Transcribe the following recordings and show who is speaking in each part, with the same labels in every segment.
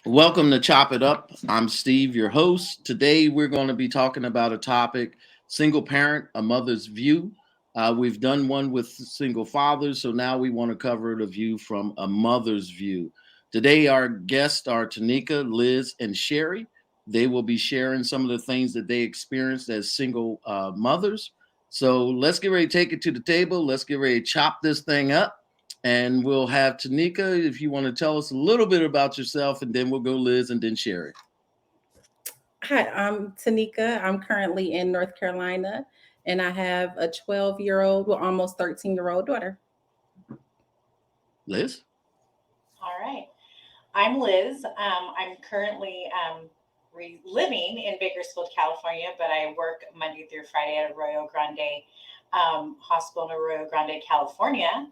Speaker 1: Welcome to Chop It Up. I'm Steve, your host. Today we're going to be talking about a topic: single parent, a mother's view. We've done one with single fathers, so now we want to cover the view from a mother's view. Today, our guests are Tanika, Liz, and Sherry. They will be sharing some of the things that they experienced as single mothers. So let's get ready to take it to the table. Let's get ready to chop this thing up. And we'll have Tanika, if you want to tell us a little bit about yourself, and then we'll go Liz and then Sherry.
Speaker 2: Hi, I'm Tanika. I'm currently in North Carolina and I have a 12-year-old, well, almost 13-year-old daughter.
Speaker 1: Liz?
Speaker 3: All right. I'm Liz. I'm currently living in Bakersfield, California, but I work Monday through Friday at Arroyo Grande Hospital in Arroyo Grande, California,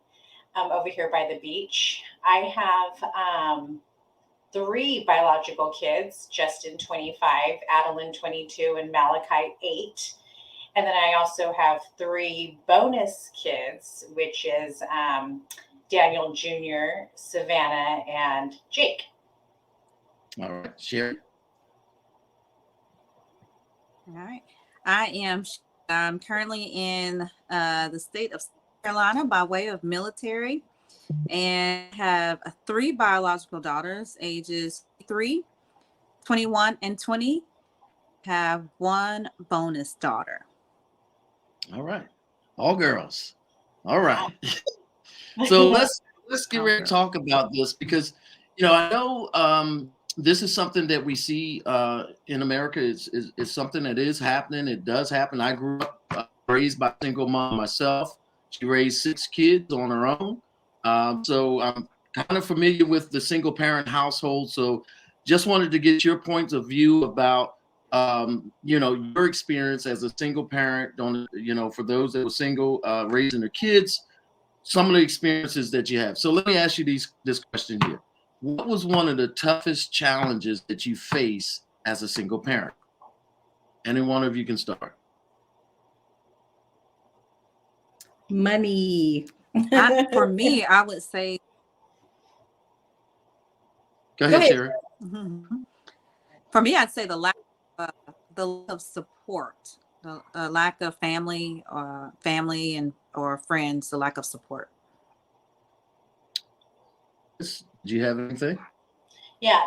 Speaker 3: over here by the beach. I have three biological kids: Justin, 25, Adeline, 22, and Malachi, 8. And then I also have three bonus kids, which is Daniel Jr., Savannah, and Jake.
Speaker 1: All right, Sherry.
Speaker 4: All right. I'm currently in the state of South Carolina by way of military and have three biological daughters, ages 3, 21, and 20. Have one bonus daughter.
Speaker 1: All right, all girls. All right. So let's get ready to talk about this because I know this is something that we see in America. Is something that is happening. It does happen. I grew up raised by a single mom myself. She raised 6 kids on her own. So I'm kind of familiar with the single parent household. So just wanted to get your points of view about your experience as a single parent. For those that were single, raising their kids, some of the experiences that you have. So let me ask you this question here. What was one of the toughest challenges that you face as a single parent? Any one of you can start.
Speaker 2: Money.
Speaker 4: For me, I would say.
Speaker 1: Go ahead, Sherry.
Speaker 4: For me, I'd say the lack of support, the lack of family or friends, the lack of support.
Speaker 1: Do you have anything?
Speaker 3: Yeah.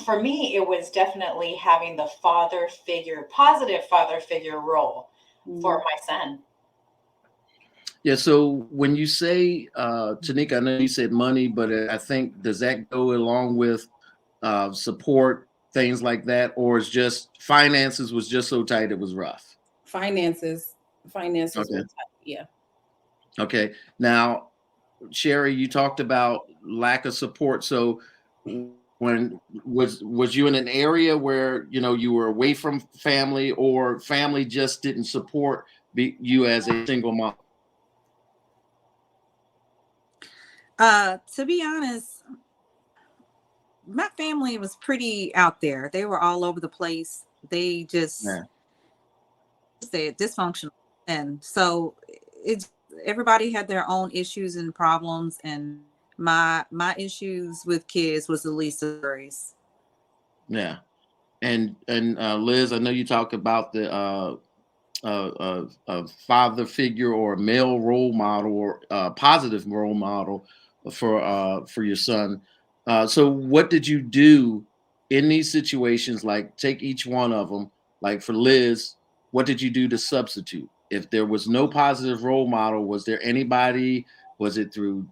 Speaker 3: For me, it was definitely having the positive father figure role for my son.
Speaker 1: Yeah. So when you say, Tanika, I know you said money, but I think, does that go along with support, things like that? Or is just finances was just so tight it was rough?
Speaker 2: Finances
Speaker 1: Okay.
Speaker 2: were tight. Yeah.
Speaker 1: Okay. Now, Sherry, you talked about lack of support. So when was you in an area where you were away from family, or family just didn't support you as a single mom?
Speaker 4: To be honest, my family was pretty out there. They were all over the place. They just said dysfunctional, and so it's everybody had their own issues and problems, and my issues with kids was the least of worries.
Speaker 1: Yeah. And Liz, I know you talk about the father figure or a male role model, or positive role model for your son. So what did you do in these situations? Like, take each one of them. Like for Liz, what did you do to substitute? If there was no positive role model, was there anybody? Was it through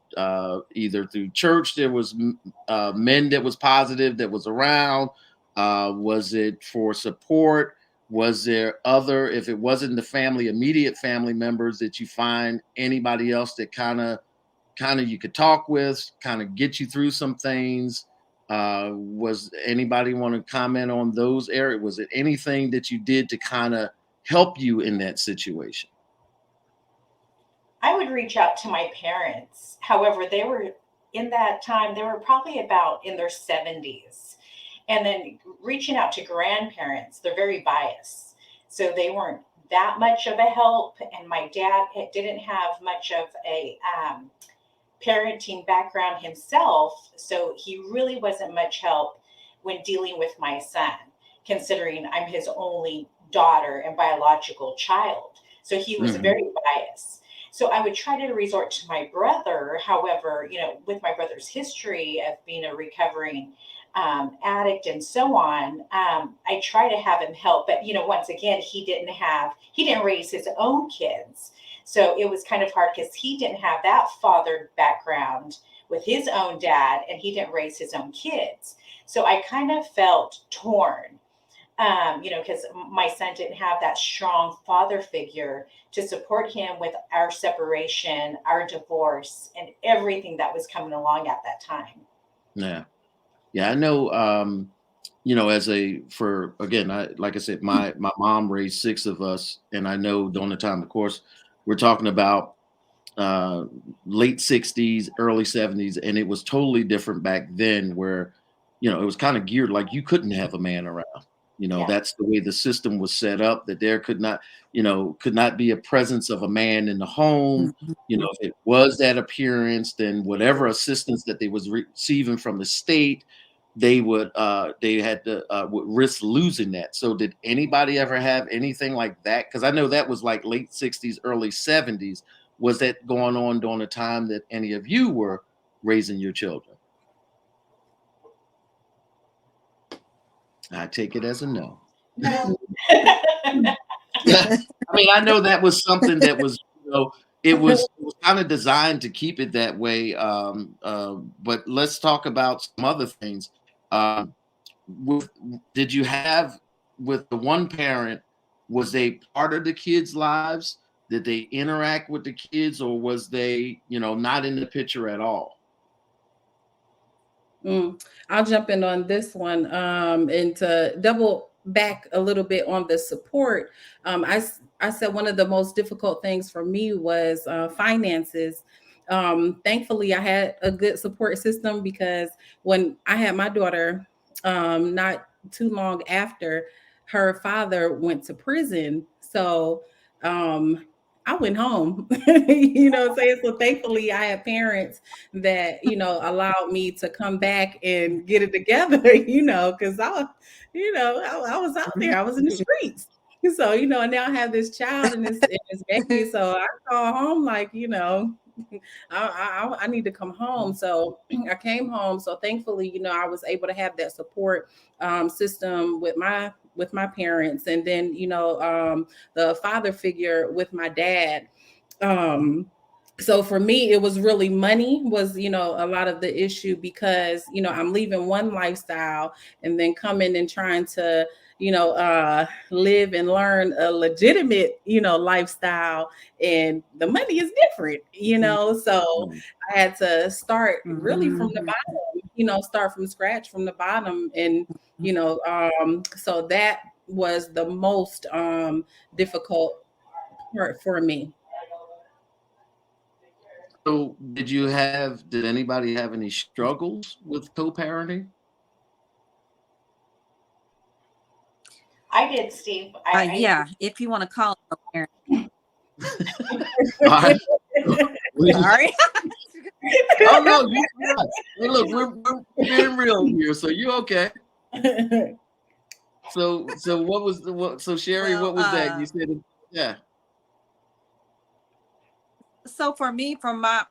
Speaker 1: either through church? There was men that was positive that was around. Was it for support? Was there other, if it wasn't the family, immediate family members, that you find anybody else that kind of you could talk with, kind of get you through some things? Was anybody want to comment on those areas? Was it anything that you did to kind of help you in that situation?
Speaker 3: I would reach out to my parents. However, they were in that time, they were probably about in their 70s. And then reaching out to grandparents, they're very biased. So they weren't that much of a help. And my dad didn't have much of a parenting background himself. So he really wasn't much help. when dealing with my son, considering I'm his only daughter and biological child. So he was
Speaker 1: Mhm.
Speaker 3: very biased. So I would try to resort to my brother. However, with my brother's history of being a recovering addict and so on, I try to have him help. But once again, he didn't raise his own kids, so it was kind of hard because he didn't have that father background with his own dad, and he didn't raise his own kids. So I kind of felt torn, because my son didn't have that strong father figure to support him with our separation, our divorce, and everything that was coming along at that time.
Speaker 1: Yeah. Yeah, I know. As a for again, like I said, my mom raised six of us, and I know during the time, of course, we're talking about uh, late '60s, early '70s, and it was totally different back then. Where it was kind of geared like you couldn't have a man around.
Speaker 3: Yeah.
Speaker 1: That's the way the system was set up. That there could not be a presence of a man in the home.
Speaker 4: Mhm.
Speaker 1: If it was that appearance, then whatever assistance that they was receiving from the state, they had to would risk losing that. So did anybody ever have anything like that? Because I know that was like late '60s, early '70s. Was that going on during the time that any of you were raising your children? I take it as a no.
Speaker 3: No.
Speaker 1: I mean, I know that was something that was, it was kind of designed to keep it that way. But let's talk about some other things. Um, with, did you have with the one parent? Was they part of the kids' lives? Did they interact with the kids, or was they, not in the picture at all?
Speaker 2: I'll jump in on this one, and to double back a little bit on the support. I said one of the most difficult things for me was finances. Thankfully, I had a good support system because when I had my daughter, not too long after, her father went to prison. So um, I went home. What I'm saying? So thankfully, I had parents that allowed me to come back and get it together. Because I was out there, I was in the streets. So and now I have this child and this baby. So I call home like I need to come home. So I came home. So thankfully, I was able to have that support system with my parents, and then the father figure with my dad. So for me, it was really money was a lot of the issue, because I'm leaving one lifestyle and then coming and trying to live and learn a legitimate lifestyle, and the money is different. So
Speaker 1: Mm.
Speaker 2: I had to start really from the
Speaker 4: Mhm.
Speaker 2: bottom, start from scratch from the bottom. And so that was the most difficult part for me.
Speaker 1: So, did anybody have any struggles with co-parenting?
Speaker 3: I did, Steve.
Speaker 4: Yeah, if you want to call it a parent.
Speaker 1: All right. We-
Speaker 4: Sorry.
Speaker 1: oh no, you fine. Hey, look, we're being real here, so you okay. So what was the what? So Sherry,
Speaker 4: Well,
Speaker 1: what was that? You said, yeah.
Speaker 4: so for me, from my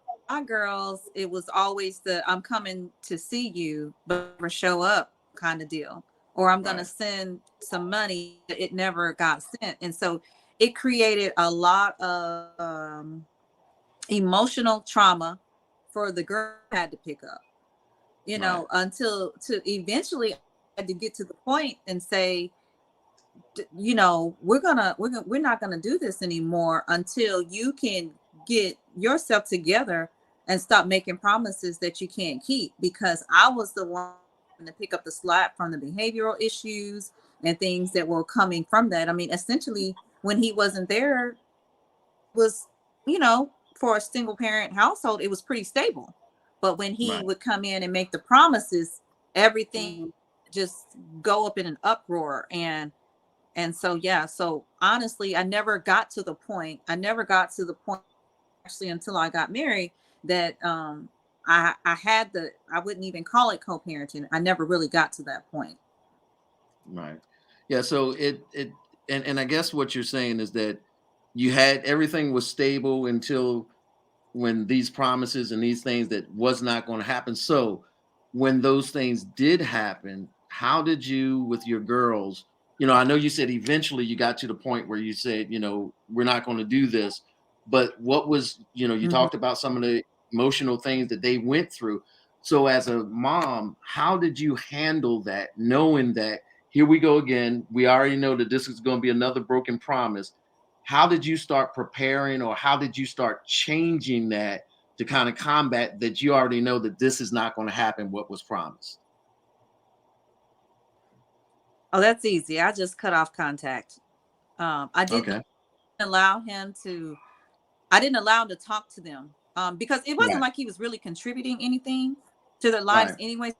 Speaker 4: girls, it was always the I'm coming to see you, but never show up kind of deal. Or I'm gonna
Speaker 1: Right.
Speaker 4: send some money, but it never got sent. And so it created a lot of emotional trauma for the girl I had to pick up,
Speaker 1: Right.
Speaker 4: until to eventually I had to get to the point and say, we're not gonna do this anymore until you can get yourself together and stop making promises that you can't keep, because I was the one to pick up the slack from the behavioral issues and things that were coming from that. I mean, essentially, when he wasn't there, was, for a single parent household, it was pretty stable. But when he
Speaker 1: Right.
Speaker 4: would come in and make the promises, everything
Speaker 2: Mhm.
Speaker 4: just go up in an uproar. And so, yeah, so honestly, I never got to the point actually until I got married that I had the, I wouldn't even call it co-parenting. I never really got to that point.
Speaker 1: Right. Yeah. So and I guess what you're saying is that you had everything was stable until when these promises and these things that was not going to happen. So when those things did happen, how did you with your girls? I know you said eventually you got to the point where you said, we're not going to do this. But what was, you
Speaker 4: Mhm.
Speaker 1: talked about some of the emotional things that they went through. So as a mom, how did you handle that, knowing that here we go again? We already know that this is going to be another broken promise. How did you start preparing, or how did you start changing that to kind of combat that you already know that this is not going to happen, what was promised?
Speaker 4: Oh, that's easy. I just cut off contact. I didn't
Speaker 1: Okay.
Speaker 4: allow him to, I didn't allow him to talk to them, because it wasn't
Speaker 1: Right.
Speaker 4: like he was really contributing anything to their lives
Speaker 1: Right.
Speaker 4: anyway. They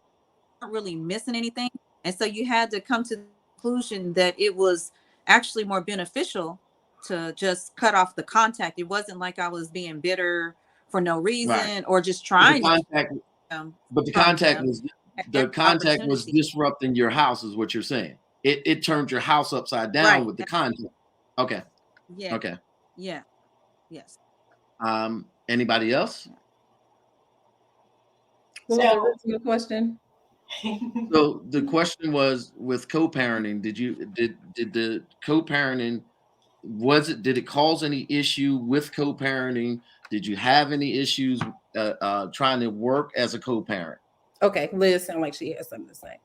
Speaker 4: weren't really missing anything. And so you had to come to the conclusion that it was actually more beneficial to just cut off the contact. It wasn't like I was being bitter for no
Speaker 1: Right.
Speaker 4: reason or just
Speaker 1: But the
Speaker 4: trying to keep
Speaker 1: contact,
Speaker 4: them
Speaker 1: but the
Speaker 4: from
Speaker 1: contact
Speaker 4: him
Speaker 1: was
Speaker 4: at every
Speaker 1: the contact was
Speaker 4: opportunity.
Speaker 1: disrupting your house, is what you're saying. It turned your house upside down
Speaker 4: Right.
Speaker 1: with the contact. Okay.
Speaker 4: Yeah.
Speaker 1: Okay.
Speaker 4: Yeah. Yes.
Speaker 1: Anybody else?
Speaker 4: Yeah.
Speaker 2: What was the
Speaker 3: So,
Speaker 2: original question?
Speaker 1: So the question was, with co-parenting, did the co-parenting, did it cause any issue with co-parenting? Did you have any issues trying to work as a co-parent?
Speaker 2: Okay, Liz sound like she has something to say.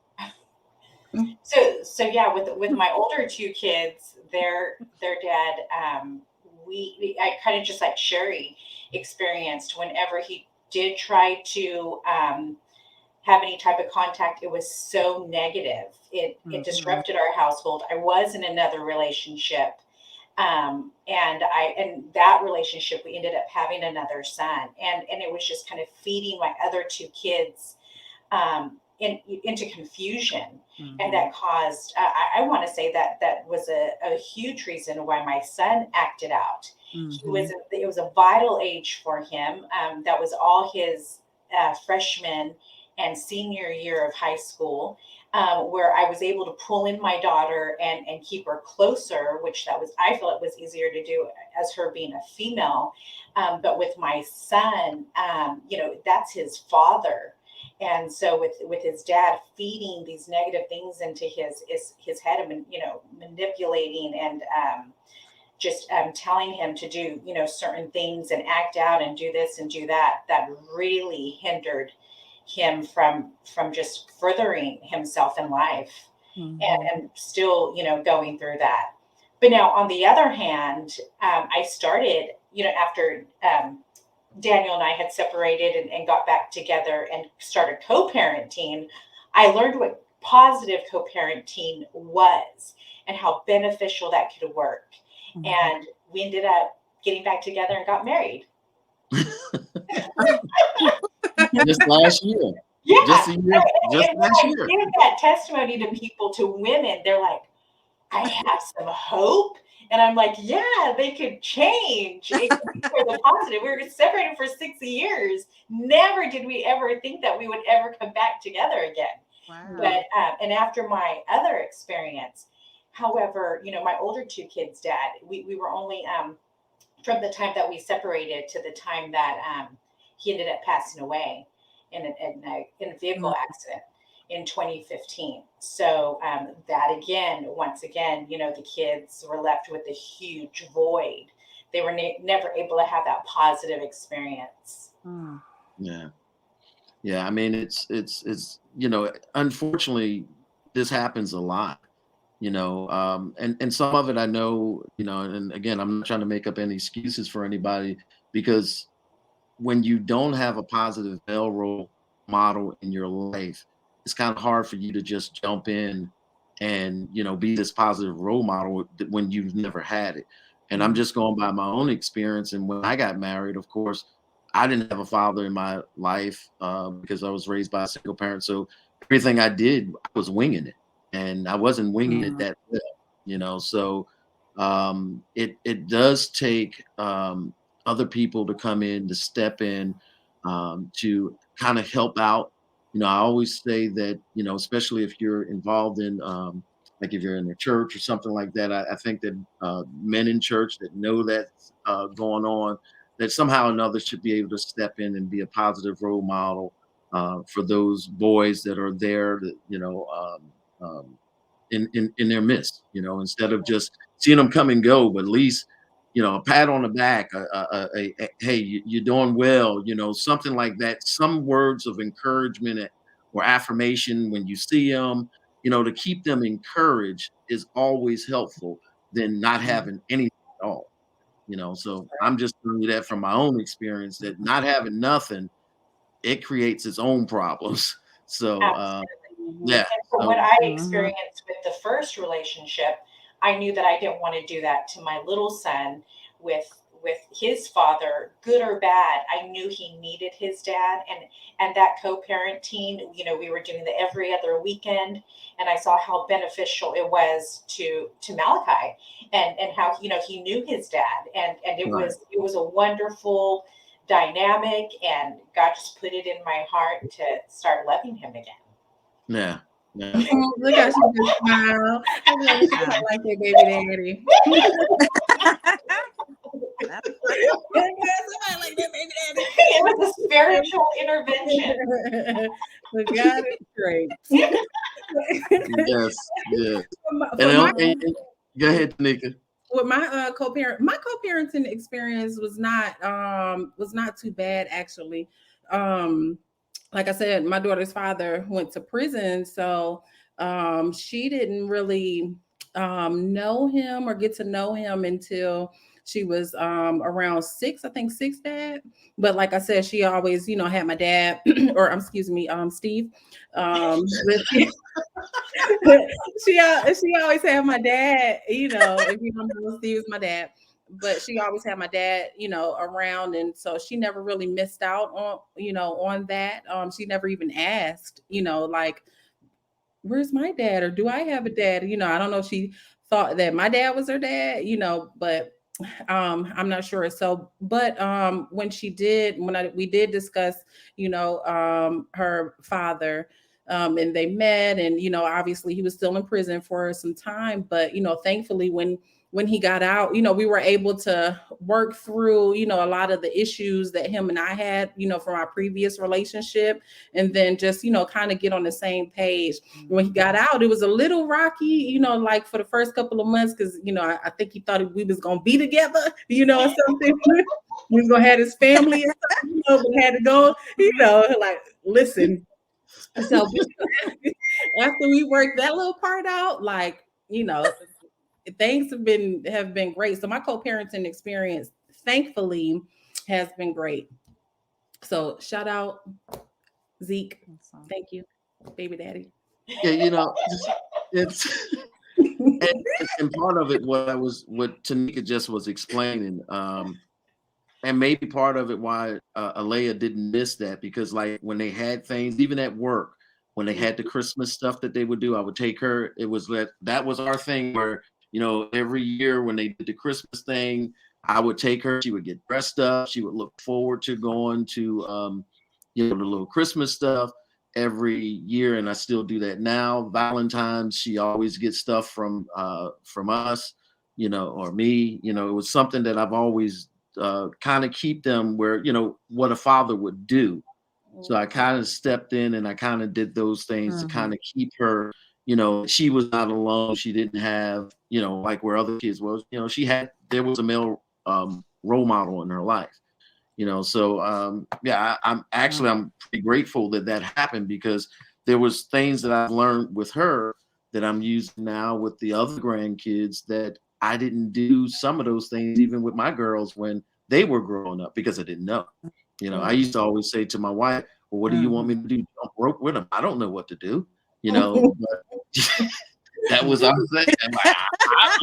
Speaker 3: so yeah, with my older two kids, their dad, I kind of just like Sherry experienced whenever he did try to have any type of contact, it was so negative. It
Speaker 4: Mhm.
Speaker 3: disrupted our household. I was in another relationship, and that relationship, we ended up having another son, and it was just kind of feeding my other two kids into confusion, and
Speaker 4: Mhm.
Speaker 3: that caused. I want to say that that was a huge reason why my son acted out. He was
Speaker 4: Mhm.
Speaker 3: it was a vital age for him. That was all his freshman and senior year of high school, where I was able to pull in my daughter and keep her closer, which that was I felt it was easier to do as her being a female. But with my son, that's his father, and so with his dad feeding these negative things into his head, and manipulating and just telling him to do certain things and act out and do this and do that, that really hindered him from just furthering himself in life,
Speaker 4: Mhm.
Speaker 3: and still going through that. But now on the other hand, I started after Daniel and I had separated and got back together and started co-parenting. I learned what positive co-parenting was and how beneficial that could work.
Speaker 4: Mhm.
Speaker 3: And we ended up getting back together and got married.
Speaker 1: Just last year.
Speaker 3: Yeah.
Speaker 1: Just a year. Just
Speaker 3: And when
Speaker 1: last
Speaker 3: I
Speaker 1: year.
Speaker 3: give that testimony to people, to women, they're like, I have some hope. And I'm like, yeah, they could change. It could be for the positive. We were separated for 6 years. Never did we ever think that we would ever come back together again.
Speaker 4: Wow.
Speaker 3: But and after my other experience, however, my older two kids' dad, we were only from the time that we separated to the time that he ended up passing away in a vehicle
Speaker 4: Mm.
Speaker 3: accident in 2015. So that again, once again, the kids were left with a huge void. They were never able to have that positive experience.
Speaker 4: Mm.
Speaker 1: Yeah. Yeah. I mean, it's unfortunately, this happens a lot. And some of it I know, and again, I'm not trying to make up any excuses for anybody, because when you don't have a positive male role model in your life, it's kind of hard for you to just jump in and be this positive role model when you've never had it. And I'm
Speaker 4: Mm.
Speaker 1: just going by my own experience. And when I got married, of course, I didn't have a father in my life, because I was raised by a single parent. So everything I did, I was winging it, and I wasn't winging it
Speaker 4: Mm.
Speaker 1: that well. So it does take other people to come in, to step in, to kind of help out. I always say that, especially if you're involved in, like if you're in a church or something like that, I think that men in church that know that's going on, that somehow or another should be able to step in and be a positive role model for those boys that are there, that, in their midst, instead of just seeing them come and go, but at least, a pat on the back, hey, you're doing well, something like that, some words of encouragement or affirmation when you see them, to keep them encouraged is always helpful than not having anything at all. So I'm just telling you that from my own experience, that not having nothing, it creates its own problems. So
Speaker 3: Absolutely.
Speaker 1: yeah.
Speaker 3: And from
Speaker 1: So
Speaker 3: what I
Speaker 4: Mhm.
Speaker 3: experienced with the first relationship, I knew that I didn't want to do that to my little son with his father, good or bad. I knew he needed his dad, and that co-parenting, we were doing the every other weekend, and I saw how beneficial it was to Malachi, and how he knew his dad, and
Speaker 1: right.
Speaker 3: it was a wonderful dynamic, and God just put it in my heart to start loving him again.
Speaker 1: Yeah. Yeah.
Speaker 2: Look how she just smile. I love it.
Speaker 4: Yeah.
Speaker 2: I like that baby daddy.
Speaker 4: That's
Speaker 2: Somebody like that baby
Speaker 3: It was a spiritual intervention.
Speaker 2: daddy. But God is great.
Speaker 1: Yes. Yes. And,
Speaker 2: For my
Speaker 1: go ahead, Tanika.
Speaker 2: with my co-parenting experience was not too bad actually. Like I said, my daughter's father went to prison, so she didn't really know him or get to know him until she was around six, I think six, dad. But like I said, she always, had my dad, or excuse me, Steve. With she always had my dad, if you don't know, Steve is my dad. But she always had my dad, around, and so she never really missed out on that. She never even asked, like, where's my dad, or do I have a dad? I don't know if she thought that my dad was her dad, but I'm not sure. So, but when we did discuss, her father, and they met, and obviously he was still in prison for some time, but thankfully when he got out, we were able to work through, a lot of the issues that him and I had, from our previous relationship, and then just, kind of get on the same page. When he got out, it was a little rocky, like for the first couple of months, because, I think he thought we was going to be together, or something. He was going to have his family or something, but had to go, like, listen. So after we worked that little part out, like, things have been great. So my co-parenting experience, thankfully, has been great. So shout out Zeke.
Speaker 4: awesome.
Speaker 2: Thank you, baby daddy.
Speaker 1: Yeah, it's and part of it, what Tanika just was explaining, and maybe part of it why Alea didn't miss that, because like when they had things, even at work, when they had the Christmas stuff that they would do, I would take her. It was that was our thing where, every year when they did the Christmas thing, I would take her. She would get dressed up. She would look forward to going to the little Christmas stuff every year, and I still do that now. Valentine's, she always gets stuff from us, or me. It was something that I've always kind of keep them where, what a father would do. So I kind of stepped in and I kind of did those things to kind of keep her, she was not alone. She didn't have, like where other kids was, there was a male role model in her life. So yeah, I'm pretty grateful that that happened, because there was things that I've learned with her that I'm using now with the other grandkids, that I didn't do some of those things even with my girls when they were growing up, because I didn't know. I used to always say to my wife, well, what do you want me to do? Jump rope with them? I don't know what to do, but that was our thing. I'm like, I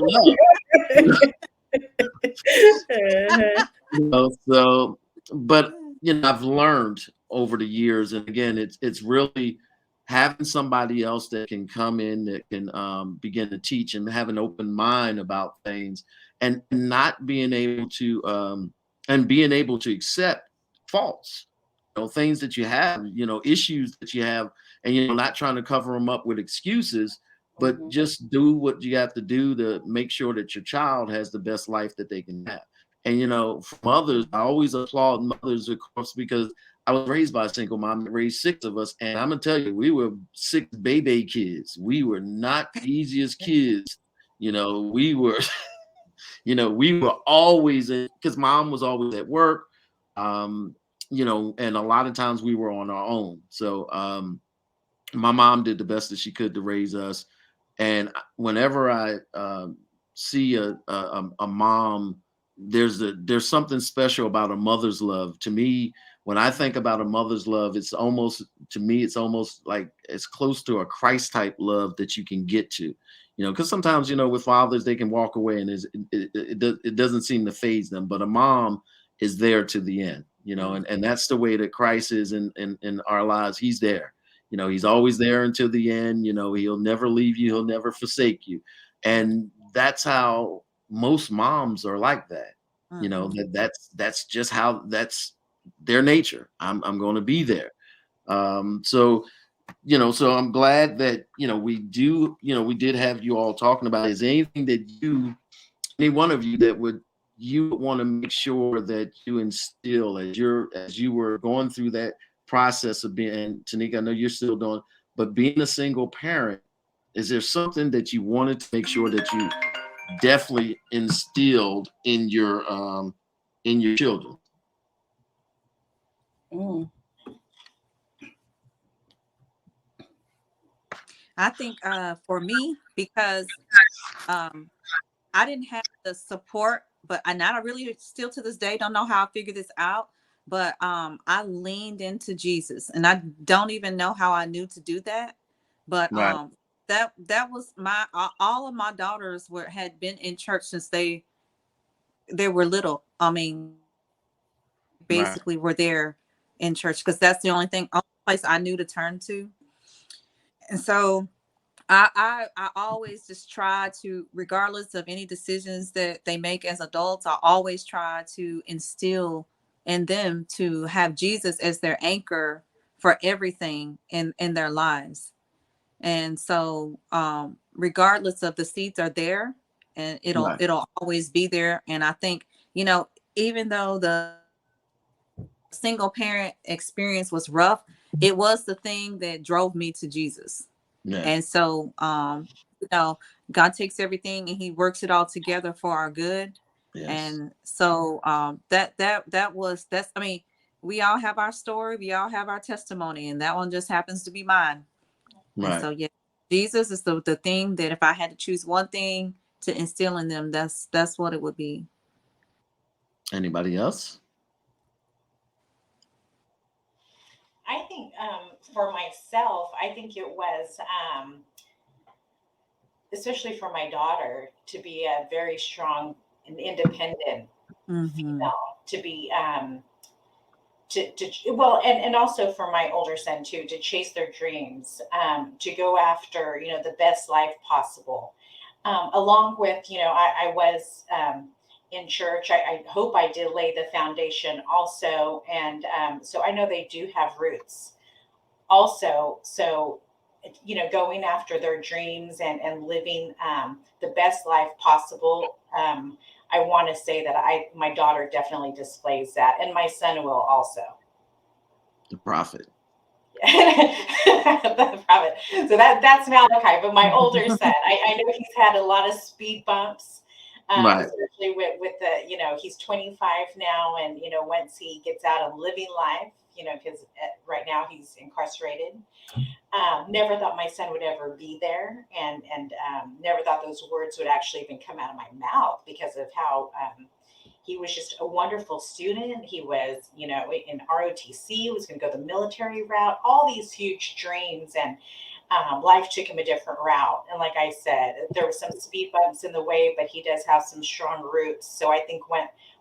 Speaker 1: don't know. So, but I've learned over the years, and again, it's really having somebody else that can come in, that can begin to teach and have an open mind about things, and not being able to and being able to accept faults. things that you have, issues that you have, and not trying to cover them up with excuses, but just do what you have to do to make sure that your child has the best life that they can have. And for mothers, I always applaud mothers, of course, because I was raised by a single mom that raised 6 of us, and I'm gonna tell you, we were 6 baby kids. We were not the easiest kids. We were, we were always because mom was always at work, and a lot of times we were on our own. So my mom did the best that she could to raise us. And whenever I see a mom, there's something special about a mother's love. To me, when I think about a mother's love, it's almost like it's close to a Christ type love that you can get to. Because sometimes with fathers they can walk away and it doesn't seem to phase them, but a mom is there to the end. And that's the way that Christ is in our lives. He's there. He's always there until the end. He'll never leave you. He'll never forsake you. And that's how most moms are like that. That's just how that's their nature. I'm going to be there. So I'm glad that, we did have you all talking about, is there anything that any one of you that you want to make sure that you instill as you were going through that process of being, Tanika, I know you're still doing, but being a single parent, is there something that you wanted to make sure that you definitely instilled in your children?
Speaker 4: I think for me, because I didn't have the support, but I really still to this day don't know how I figured this out. But I leaned into Jesus, and I don't even know how I knew to do that. But
Speaker 1: Right.
Speaker 4: That was all of my daughters had been in church since they were little. I mean, basically were there in church because that's the only place I knew to turn to. And so I always just try to, regardless of any decisions that they make as adults, I always try to instill in them to have Jesus as their anchor for everything in their lives. And so regardless of, the seeds are there, and it'll always be there. And I think, even though the single parent experience was rough, it was the thing that drove me to Jesus. Yeah. And so, God takes everything and he works it all together for our good. Yes. And so we all have our story, we all have our testimony, and that one just happens to be mine. Right. And so, yeah, Jesus is the thing that if I had to choose one thing to instill in them, that's what it would be.
Speaker 1: Anybody else?
Speaker 3: I think for myself, I think it was, especially for my daughter, to be a very strong and independent female, to be, and also for my older son too, to chase their dreams, to go after, the best life possible. Along with, I was, in church. I hope I did lay the foundation also. And so I know they do have roots also. So, going after their dreams and living the best life possible. I want to say that my daughter definitely displays that, and my son will also.
Speaker 1: The prophet.
Speaker 3: The prophet. So that's Malachi. But my older son, I know he's had a lot of speed bumps. Right. Especially with the, he's 25 now. And, once he gets out of living life, because right now he's incarcerated, never thought my son would ever be there. And never thought those words would actually even come out of my mouth because of how he was just a wonderful student. He was, in ROTC, was going to go the military route, all these huge dreams, and life took him a different route. And like I said, there were some speed bumps in the way, but he does have some strong roots. So I think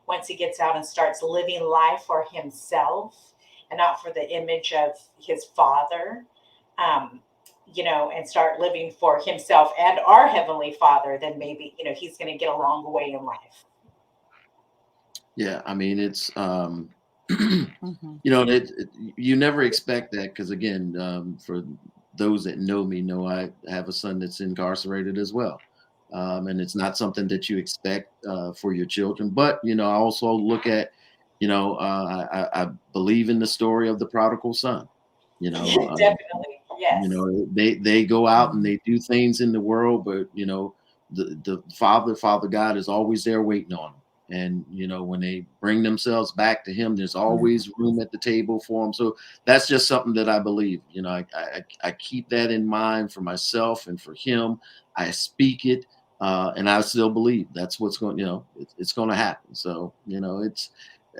Speaker 3: once he gets out and starts living life for himself and not for the image of his father, and start living for himself and our Heavenly Father, then maybe, he's going to get a long way in life.
Speaker 1: Yeah. I mean, it's,
Speaker 4: Mhm.
Speaker 1: You know, you never expect that because, again, for those that know, I have a son that's incarcerated as well, and it's not something that you expect for your children. But I also look at, I believe in the story of the prodigal son. You know,
Speaker 3: Definitely. Yes.
Speaker 1: they go out and
Speaker 4: Mhm.
Speaker 1: they do things in the world, but the Father God is always there waiting on them. And when they bring themselves back to Him, there's always room at the table for them. So that's just something that I believe. I keep that in mind for myself and for him. I speak it, and I still believe that's what's going. It's going to happen. So it's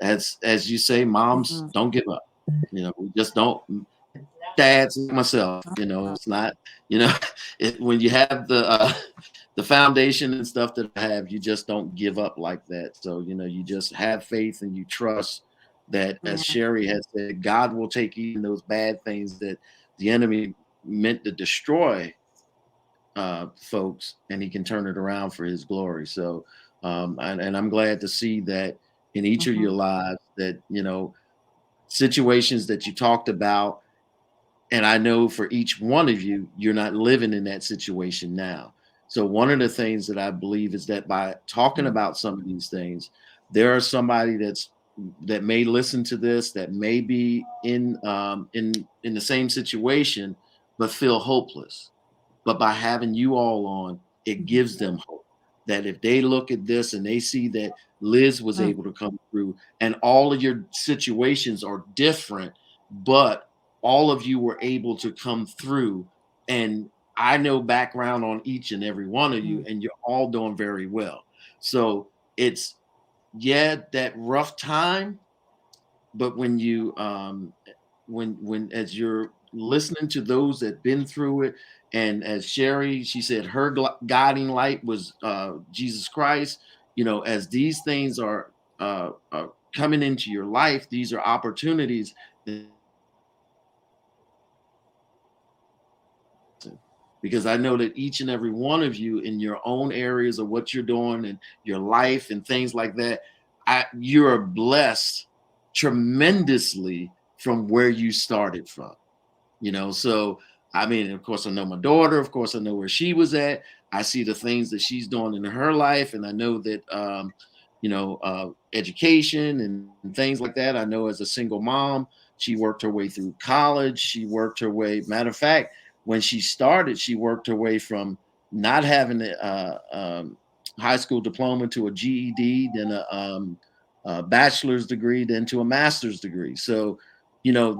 Speaker 1: as you say, moms
Speaker 4: Mhm.
Speaker 1: don't give up. We just don't.
Speaker 3: No.
Speaker 1: Dads like myself, it's not, you know, when you have the foundation and stuff that I have, you just don't give up like that. So, you just have faith and you trust that, as
Speaker 4: Yeah.
Speaker 1: Sherry has said, God will take even those bad things that the enemy meant to destroy folks, and He can turn it around for His glory. So, and I'm glad to see that in each of
Speaker 4: Mhm.
Speaker 1: your lives that, situations that you talked about, and I know for each one of you, you're not living in that situation now. So one of the things that I believe is that by talking
Speaker 4: Mhm.
Speaker 1: about some of these things, there are somebody that may listen to this, that may be in the same situation but feel hopeless. But by having you all on, it
Speaker 4: Mhm.
Speaker 1: gives them hope that if they look at this and they see that Liz was
Speaker 4: Mm.
Speaker 1: able to come through, and all of your situations are different, but all of you were able to come through. And I know background on each and every one of you,
Speaker 4: Mm.
Speaker 1: and you're all doing very well. So it's, yeah, that rough time, but when as you're listening to those that been through it, and as Sherry, she said her guiding light was Jesus Christ. As these things are coming into your life, these are opportunities, because I know that each and every one of you in your own areas of what you're doing and your life and things like that, you're blessed tremendously from where you started from. So I mean, of course, I know my daughter. Of course, I know where she was at. I see the things that she's doing in her life, and I know that education and things like that. I know as a single mom, she worked her way through college. She worked her way. Matter of fact, when she started, she worked her way from not having a high school diploma to a GED, then a bachelor's degree, then to a master's degree. So,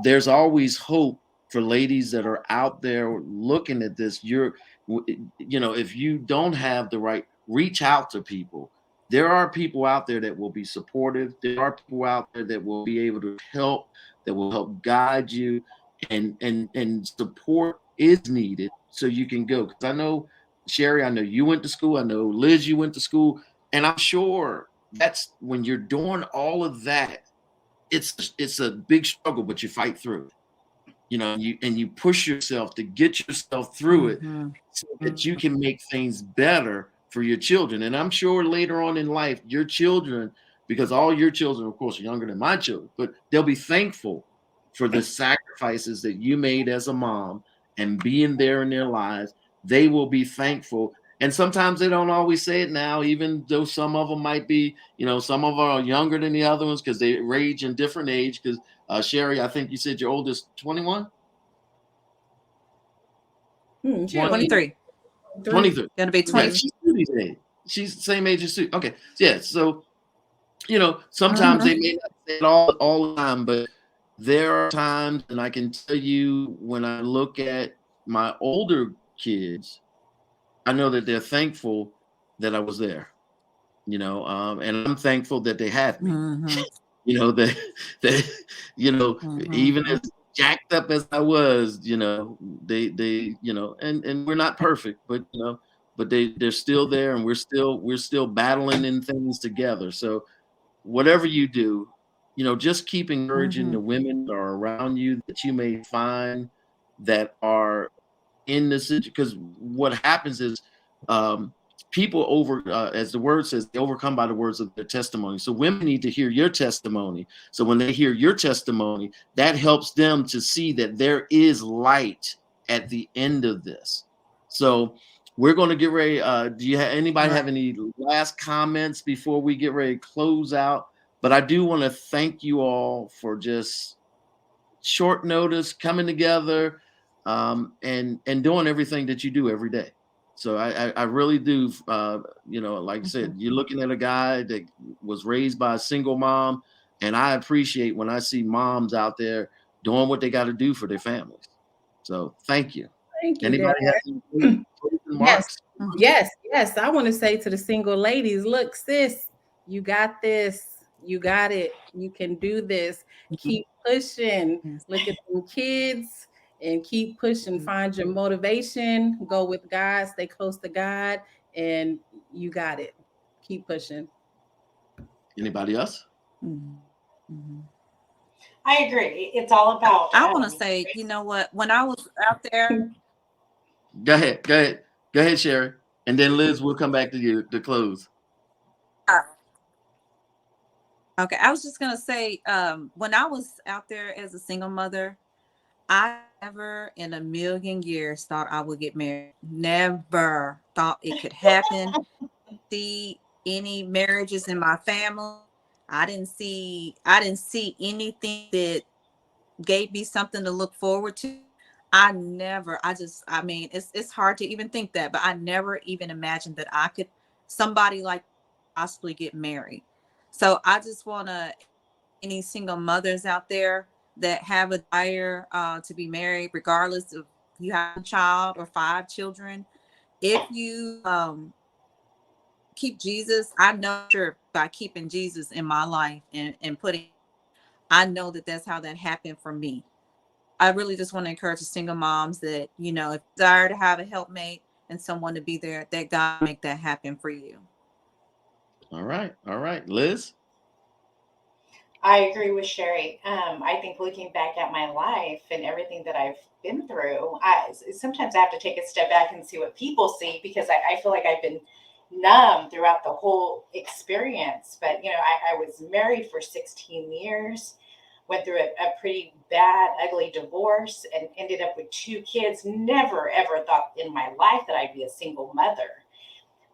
Speaker 1: there's always hope for ladies that are out there looking at this. If you don't have the right, reach out to people. There are people out there that will be supportive. There are people out there that will be able to help, that will help guide you, and support is needed so you can go. Because I know, Sherry, I know you went to school. I know, Liz, you went to school, and I'm sure that's when you're doing all of that. It's a big struggle, but you fight through it. You push yourself to get yourself through it
Speaker 4: Mhm.
Speaker 1: so that you
Speaker 4: Mhm.
Speaker 1: can make things better for your children. And I'm sure later on in life, your children, because all your children, of course, are younger than my children, but they'll be thankful for the sacrifices that you made as a mom and being there in their lives. They will be thankful. And sometimes they don't always say it now, even though some of them might be, some of them are younger than the other ones because they range in different age. Because Sherry, I think you said your oldest 21?
Speaker 2: She only
Speaker 4: 23.
Speaker 2: 3.
Speaker 1: 23.
Speaker 4: Gonna be
Speaker 1: Yeah,
Speaker 4: 20.
Speaker 2: Mhm.
Speaker 1: she's Sudie's age. She's the same age as Sue. Okay. Yeah. So, sometimes
Speaker 4: Mhm.
Speaker 1: they may not say it all the time, but there are times, and I can tell you when I look at my older kids, I know that they're thankful that I was there, and I'm thankful that they had me.
Speaker 4: Mhm.
Speaker 1: That that even as
Speaker 4: Mhm.
Speaker 1: jacked up as I was, they and we're not perfect, but but they're still there, and we're still battling in things together. So whatever you do, just keep encouraging the
Speaker 4: Mhm.
Speaker 1: women that are around you that you may find that are in the situation. Because what happens is, people as the word says, they overcome by the words of their testimony. So women need to hear your testimony. So when they hear your testimony, that helps them to see that there is light at the end of this. So we're going to get ready. Do you have anybody have any last comments before we get ready to close out? But I do want to thank you all for just short notice coming together, and doing everything that you do every day. So I really do. Like I said, you're looking at a guy that was raised by a single mom, and I appreciate when I see moms out there doing what they got to do for their families. So thank you.
Speaker 2: Thank you, Dad.
Speaker 1: Anybody have any closing
Speaker 2: Yes,
Speaker 1: remarks?
Speaker 2: yes. I want to say to the single ladies, look, sis, you got this. You got it. You can do this. Keep pushing.
Speaker 4: Yes.
Speaker 2: Look at them kids and keep pushing. Find your motivation. Go with God. Stay close to God, and you got it. Keep pushing.
Speaker 1: Anybody else?
Speaker 3: I agree. It's all about.
Speaker 4: I want to say, you know what? When I was out there,
Speaker 1: Go ahead, Sherry, and then Liz, we'll come back to you to close.
Speaker 4: okay, I was just gonna say, when I was out there as a single mother, I never in a million years thought I would get married. Never thought it could happen. See any marriages in my family. I didn't see anything that gave me something to look forward to. I mean, it's hard to even think that, but I never even imagined that I could somebody like possibly get married. So I just want to any single mothers out there that have a desire to be married, regardless of you have a child or 5 children. If you keep Jesus, I know sure by keeping Jesus in my life and putting, I know that that's how that happened for me. I really just want to encourage the single moms that, if you desire to have a helpmate and someone to be there, that God make that happen for you.
Speaker 1: All right, Liz.
Speaker 3: I agree with Sherry. I think looking back at my life and everything that I've been through, sometimes I have to take a step back and see what people see, because I feel like I've been numb throughout the whole experience. But, I was married for 16 years, went through a pretty bad, ugly divorce, and ended up with 2 kids. Never, ever thought in my life that I'd be a single mother.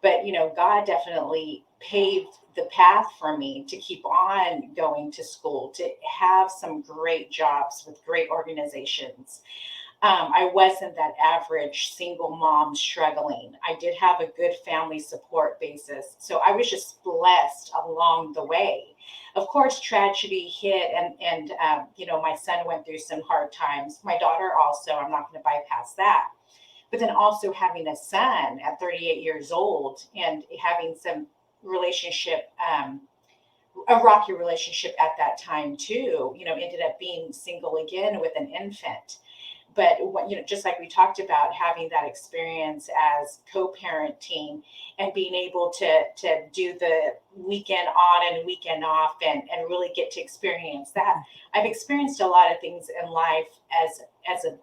Speaker 3: But God definitely paved the path for me to keep on going to school, to have some great jobs with great organizations. I wasn't that average single mom struggling. I did have a good family support basis, so I was just blessed along the way. Of course, tragedy hit, and my son went through some hard times. My daughter also. I'm not going to bypass that. But then also having a son at 38 years old and having some relationship, a rocky relationship at that time too, ended up being single again with an infant. But just like we talked about, having that experience as co-parenting and being able to do the weekend on and weekend off, and really get to experience that. I've experienced a lot of things in life as a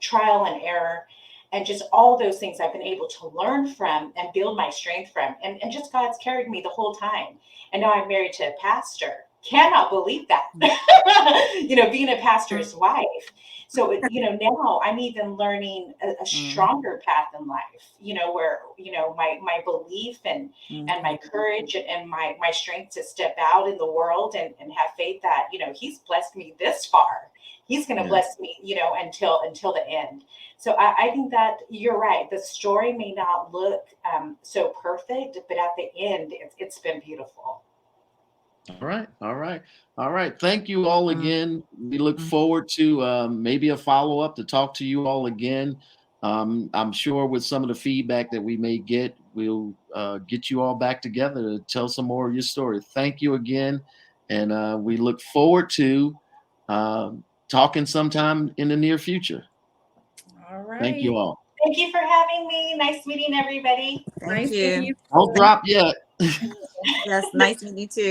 Speaker 3: trial and error, and just all those things I've been able to learn from and build my strength from. And just God's carried me the whole time. And now I'm married to a pastor. Cannot believe that, being a pastor's wife. So, now I'm even learning a stronger path in life, where, my belief and my courage and my strength to step out in the world and have faith that, he's blessed me this far. He's going to bless me, until the end. So I think that you're right. The story may not look so perfect, but at the end, it's been beautiful.
Speaker 1: All right. Thank you all again. We look forward to maybe a follow-up to talk to you all again. I'm sure with some of the feedback that we may get, we'll get you all back together to tell some more of your story. Thank you again. And we look forward to talking sometime in the near future.
Speaker 2: All right.
Speaker 1: Thank you all.
Speaker 3: Thank you for having me. Nice meeting everybody.
Speaker 4: Thank you.
Speaker 1: Don't drop yet.
Speaker 4: Yes, nice meeting you too.